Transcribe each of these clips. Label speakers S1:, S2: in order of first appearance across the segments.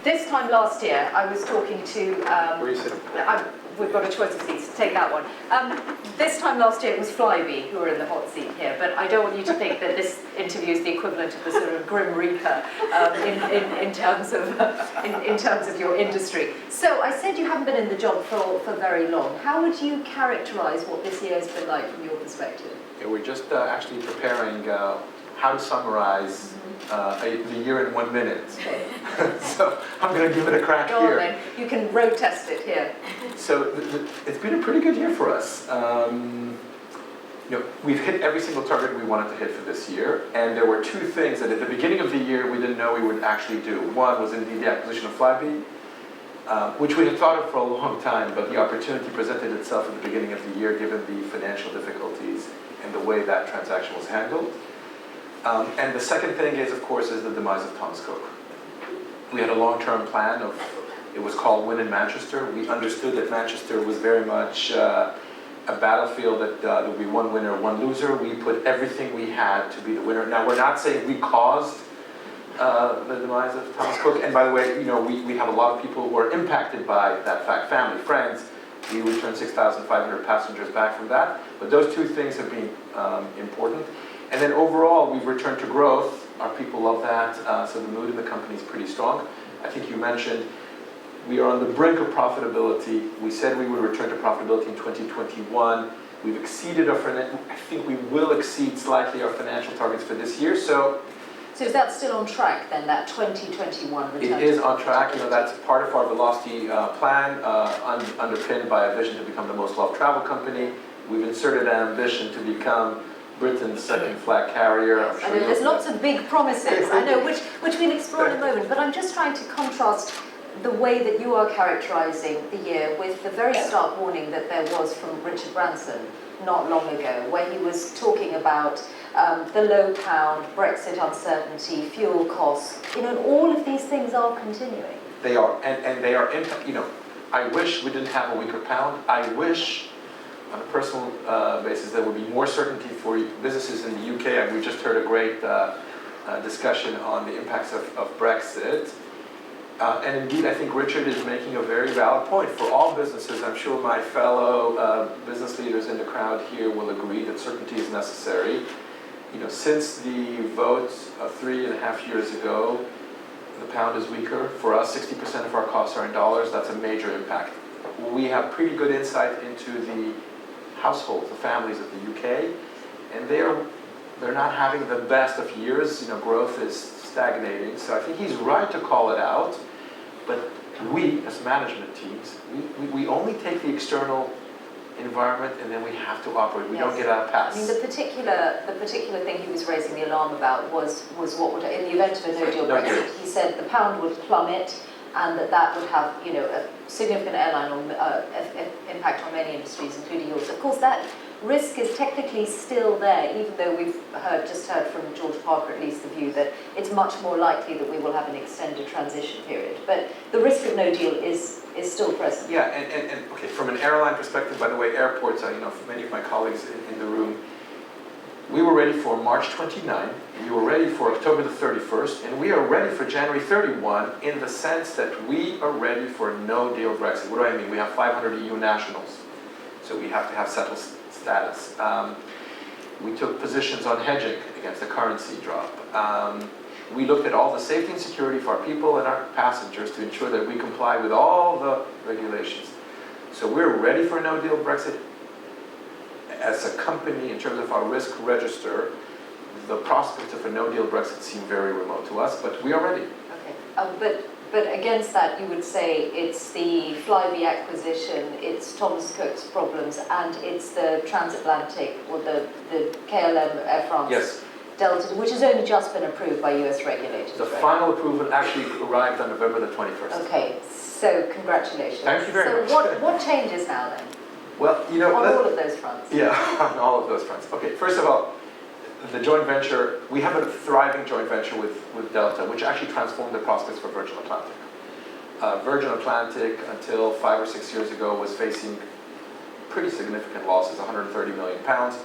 S1: This time last year, I was talking to...
S2: Where are you sitting?
S1: We've got a choice of seats, take that one. This time last year it was Flybe who were in the hot seat here, but I don't want you to think that this interview is the equivalent of the sort of Grim Reaper in terms of your industry. So I said you haven't been in the job for very long. How would you characterise what this year has been like from your perspective?
S2: Yeah, we're just actually preparing how to summarize the year in 1 minute.
S1: Okay.
S2: So I'm going to give it a crack
S1: Go
S2: here.
S1: on then. You can road test it here.
S2: So it's been a pretty good year for us. We've hit every single target we wanted to hit for this year, and there were two things that at the beginning of the year we didn't know we would actually do. One was indeed the acquisition of Flybe, which we had thought of for a long time, but the opportunity presented itself at the beginning of the year given the financial difficulties and the way that transaction was handled. And the second thing is, of course, is the demise of Thomas Cook. We had a long-term plan of, it was called Win in Manchester. We understood that Manchester was very much a battlefield that there would be one winner, one loser. We put everything we had to be the winner. Now, we're not saying we caused the demise of Thomas Cook. And by the way, we have a lot of people who are impacted by that fact, family, friends. We returned 6,500 passengers back from that. But those two things have been important. And then overall, we've returned to growth. Our people love that. So the mood in the company is pretty strong. I think you mentioned we are on the brink of profitability. We said we would return to profitability in 2021. We've exceeded I think we will exceed slightly our financial targets for this year. So
S1: is that still on track then, that 2021 return?
S2: It is on track. That's part of our Velocity plan, underpinned by a vision to become the most loved travel company. We've inserted an ambition to become Britain's second flag carrier.
S1: Yes, I know there's lots of big promises, I know, which we'll explore in a moment, but I'm just trying to contrast the way that you are characterising the year with the very stark warning that there was from Richard Branson not long ago, where he was talking about the low pound, Brexit uncertainty, fuel costs, and all of these things are continuing.
S2: They are, and they are, I wish we didn't have a weaker pound. I wish, on a personal basis, there would be more certainty for businesses in the UK. And we just heard a great discussion on the impacts of Brexit. And indeed, I think Richard is making a very valid point. For all businesses, I'm sure my fellow business leaders in the crowd here will agree that certainty is necessary. Since the vote 3.5 years ago, the pound is weaker. For us, 60% of our costs are in dollars. That's a major impact. We have pretty good insight into the households, the families of the UK, and they're not having the best of years. Growth is stagnating. So I think he's right to call it out. But we, as management teams, we only take the external environment and then we have to operate. We don't get out past.
S1: I mean, the particular thing he was raising the alarm about was what would, in the event of a no-deal Brexit, he said the pound would plummet and that would have, a significant airline impact on many industries, including yours. Of course, that risk is technically still there, even though we've just heard from George Parker, at least, the view that it's much more likely that we will have an extended transition period. But the risk of no deal is still present.
S2: Yeah, and okay, from an airline perspective, by the way, airports, for many of my colleagues in the room, we were ready for March 29, we were ready for October the 31st, and we are ready for January 31 in the sense that we are ready for a no-deal Brexit. What do I mean? We have 500 EU nationals, so we have to have settled status. We took positions on hedging against the currency drop. We looked at all the safety and security for our people and our passengers to ensure that we comply with all the regulations. So we're ready for a no-deal Brexit. As a company, in terms of our risk register, the prospects of a no-deal Brexit seem very remote to us, but we are ready.
S1: Okay, but against that, you would say it's the Flybe acquisition, it's Thomas Cook's problems, and it's the transatlantic, or the KLM Air France Delta, which has only just been approved by US regulators.
S2: The final approval actually arrived on November the 21st.
S1: Okay, so congratulations.
S2: Thank you very much.
S1: So what changes now then?
S2: Well,
S1: on all of those fronts.
S2: Yeah, on all of those fronts. Okay, first of all, the joint venture, we have a thriving joint venture with Delta, which actually transformed the prospects for Virgin Atlantic. Virgin Atlantic, until 5 or 6 years ago, was facing pretty significant losses, 130 million pounds.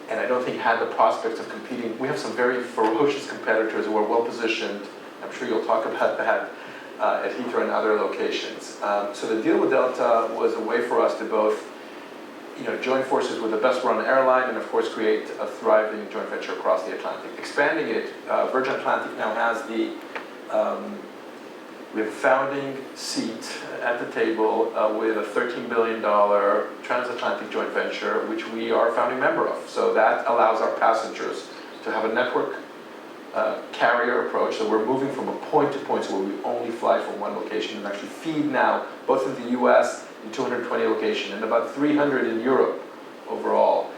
S2: And I don't think had the prospects of competing. We have some very ferocious competitors who are well positioned I'm sure you'll talk about that at Heathrow and other locations. So the deal with Delta was a way for us to both join forces with the best run airline and of course create a thriving joint venture across the Atlantic. Expanding it, Virgin Atlantic now has we have a founding seat at the table with a $13 billion transatlantic joint venture, which we are a founding member of. So that allows our passengers to have a network carrier approach. So we're moving from a point-to-point, so where we only fly from one location and actually feed now, both in the US in 220 locations and about 300 in Europe overall.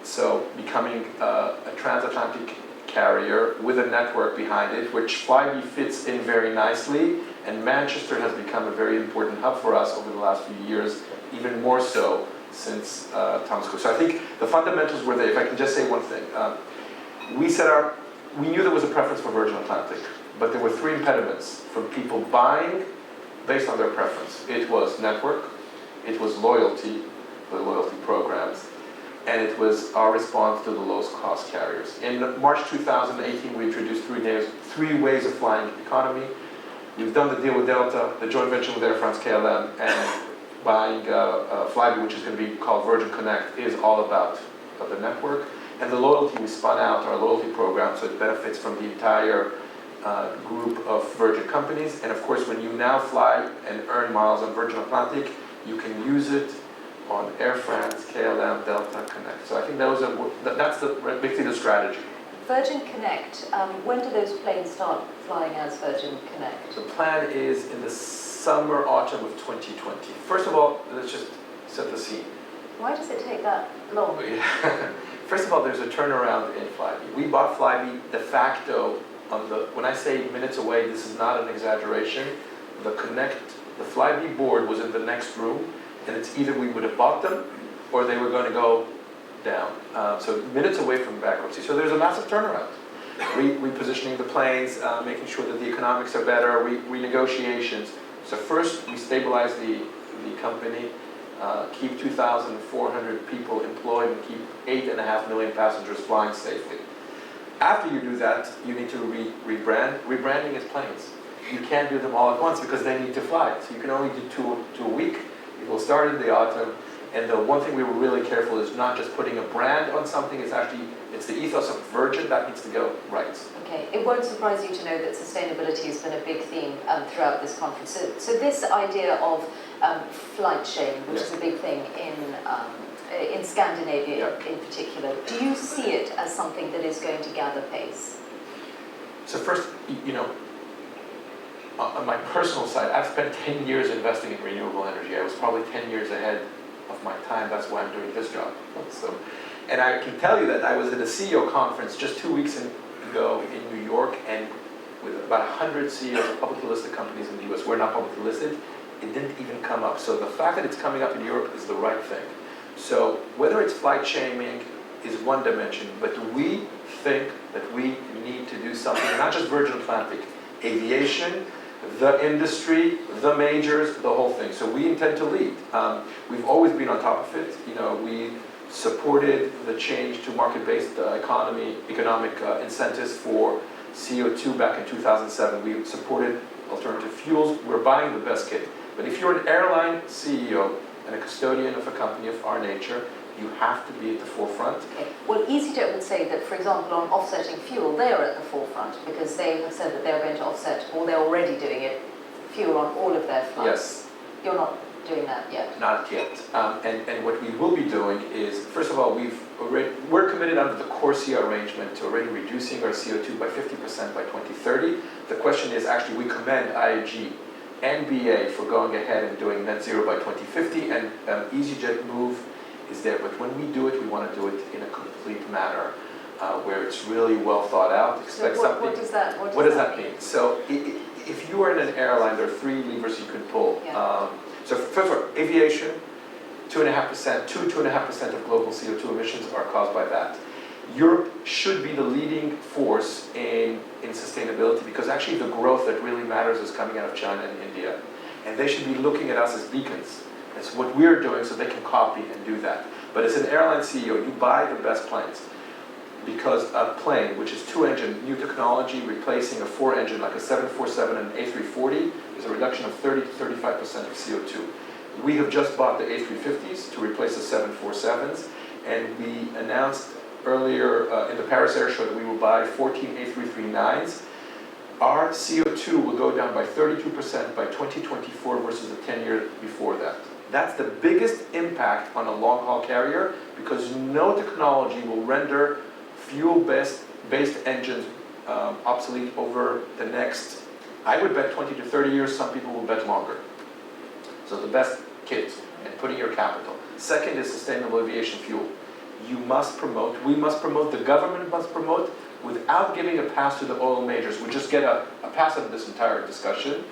S2: So becoming a transatlantic carrier with a network behind it, which Flybe fits in very nicely, and Manchester has become a very important hub for us over the last few years, even more so since Thomas Cook. So I think the fundamentals were there. If I can just say one thing, we knew there was a preference for Virgin Atlantic, but there were three impediments from people buying based on their preference. It was network, it was loyalty, the loyalty programs, and it was our response to the lowest cost carriers. In March 2018, we introduced three ways of flying economy. We've done the deal with Delta, the joint venture with Air France-KLM, and buying Flybe, which is going to be called Virgin Connect, is all about the network. And the loyalty, we spun out our loyalty program, so it benefits from the entire group of Virgin companies. And of course, when you now fly and earn miles on Virgin Atlantic, you can use it on Air France, KLM, Delta, Connect. So I think that's basically the strategy.
S1: Virgin Connect, when do those planes start flying as Virgin Connect?
S2: The plan is in the summer, autumn of 2020. First of all, let's just set the scene.
S1: Why does it take that long?
S2: First of all, there's a turnaround in Flybe. We bought Flybe de facto when I say minutes away, this is not an exaggeration. The Flybe board was in the next room, and it's either we would have bought them or they were going to go down. So minutes away from bankruptcy. So there's a massive turnaround. Repositioning the planes, making sure that the economics are better, renegotiations. So first we stabilize the company, keep 2,400 people employed, and keep 8.5 million passengers flying safely. After you do that, you need to rebrand. Rebranding is planes. You can't do them all at once because they need to fly. So you can only do two a week. It will start in the autumn. And the one thing we were really careful is not just putting a brand on something. It's the ethos of Virgin that needs to go right.
S1: Okay, it won't surprise you to know that sustainability has been a big theme throughout this conference. So this idea of flight shame, which is a big thing in Scandinavia in particular, do you see it as something that is going to gather pace?
S2: So first, on my personal side, I've spent 10 years investing in renewable energy. I was probably 10 years ahead of my time. That's why I'm doing this job. And I can tell you that I was at a CEO conference just 2 weeks ago in New York, and with about 100 CEOs of publicly listed companies in the US. We're not publicly listed. It didn't even come up. So the fact that it's coming up in Europe is the right thing. So whether it's flight shaming is one dimension, but we think that we need to do something, not just Virgin Atlantic, aviation, the industry, the majors, the whole thing. So we intend to lead. We've always been on top of it. We supported the change to market-based economic incentives for CO2 back in 2007. We supported alternative fuels. We're buying the best kit. But if you're an airline CEO and a custodian of a company of our nature, you have to be at the forefront.
S1: Okay. Well, EasyJet would say that, for example, on offsetting fuel, they are at the forefront because they have said that they're going to offset, or they're already doing it, fuel on all of their flights.
S2: Yes.
S1: You're not doing that yet?
S2: Not yet. And what we will be doing is, first of all, we're committed under the CORSIA arrangement to already reducing our CO2 by 50% by 2030. The question is, actually, we commend IAG and BA for going ahead and doing net zero by 2050, and EasyJet move is there. But when we do it, we want to do it in a complete manner, where it's really well thought out.
S1: Expect something. What does that mean?
S2: So if you are in an airline, there are three levers you can pull.
S1: Yeah.
S2: So first of all, aviation, 2.5% of global CO2 emissions are caused by that. Europe should be the leading force in sustainability, because actually the growth that really matters is coming out of China and India. And they should be looking at us as beacons. That's what we're doing, so they can copy and do that. But as an airline CEO, you buy the best planes. because a plane, which is 2-engine, new technology, replacing a 4-engine like a 747 and an A340, is a reduction of 30 to 35% of CO2. We have just bought the A350s to replace the 747s, and we announced earlier in the Paris Air Show that we will buy 14 A339s. Our CO2 will go down by 32% by 2024 versus the 10 years before that. That's the biggest impact on a long-haul carrier, because no technology will render fuel-based engines obsolete over the next, I would bet 20 to 30 years, some people will bet longer. So the best kids, and putting your capital. Second is sustainable aviation fuel. You must promote, we must promote, the government must promote, without giving a pass to the oil majors. We just get a pass out of this entire discussion.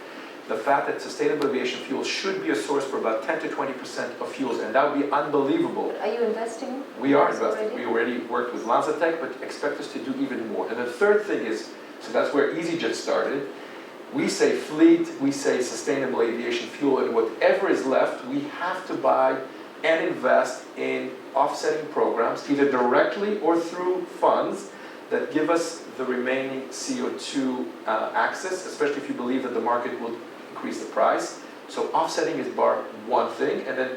S2: The fact that sustainable aviation fuel should be a source for about 10 to 20% of fuels, and that would be unbelievable.
S1: Are you investing?
S2: We are investing. We already worked with LanzaTech, but expect us to do even more. And the third thing is, so that's where EasyJet started. We say fleet, we say sustainable aviation fuel, and whatever is left, we have to buy and invest in offsetting programs, either directly or through funds that give us the remaining CO2 access, especially if you believe that the market will increase the price. So offsetting is bar one thing, and then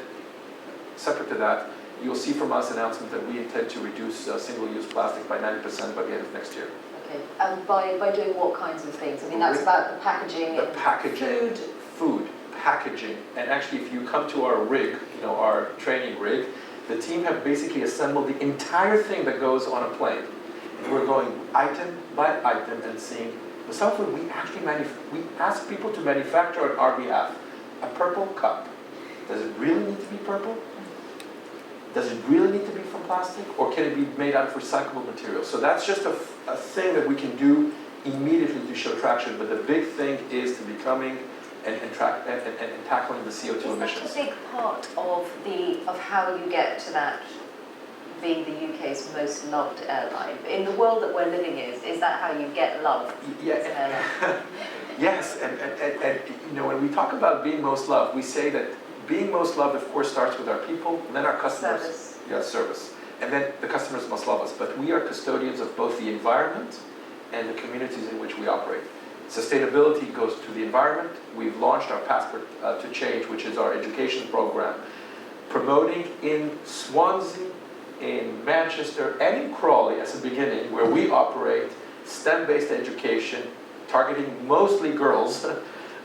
S2: separate to that, you'll see from us announcement that we intend to reduce single-use plastic by 90% by the end of next year.
S1: Okay, and by doing what kinds of things? I mean, that's about the packaging,
S2: food, packaging, and actually if you come to our rig, our training rig, the team have basically assembled the entire thing that goes on a plane. And we're going item by item and seeing, with some food we actually we ask people to manufacture on our behalf. A purple cup, does it really need to be purple? Does it really need to be from plastic, or can it be made out of recyclable material? So that's just a thing that we can do immediately to show traction, but the big thing is to becoming and tackling the CO2 emissions.
S1: Is that a big part of how you get to that being the UK's most loved airline? In the world that we're living in, is that how you get love as an airline?
S2: Yes, and when we talk about being most loved, we say that being most loved, of course, starts with our people, and then our customers.
S1: Service.
S2: Yeah, service. And then the customers must love us. But we are custodians of both the environment and the communities in which we operate. Sustainability goes to the environment. We've launched our Passport to Change, which is our education program, promoting in Swansea, in Manchester, and in Crawley as a beginning, where we operate STEM-based education, targeting mostly girls,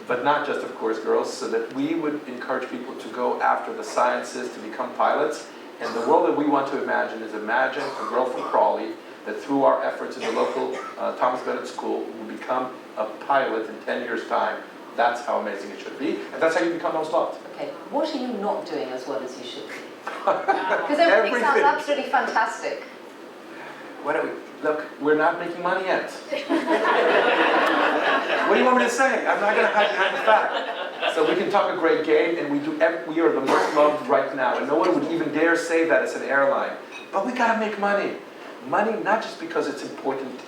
S2: but not just, of course, girls, so that we would encourage people to go after the sciences, to become pilots. And the world that we want to imagine is imagine a girl from Crawley that through our efforts in the local Thomas Bennett School will become a pilot in 10 years' time. That's how amazing it should be, and that's how you become most loved.
S1: Okay, what are you not doing as well as you should be? Because everything sounds absolutely fantastic.
S2: What are we? Look, we're not making money yet. What do you want me to say? I'm not going to hide behind the fact. So we can talk a great game, and we are the most loved right now, and no one would even dare say that as an airline. But we got to make money. Money not just because it's important.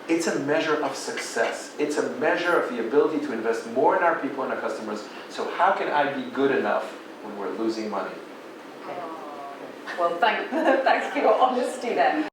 S2: It's a measure of success. It's a measure of the ability to invest more in our people and our customers. So how can I be good enough when we're losing money?
S1: Okay. Well, thanks for your honesty there.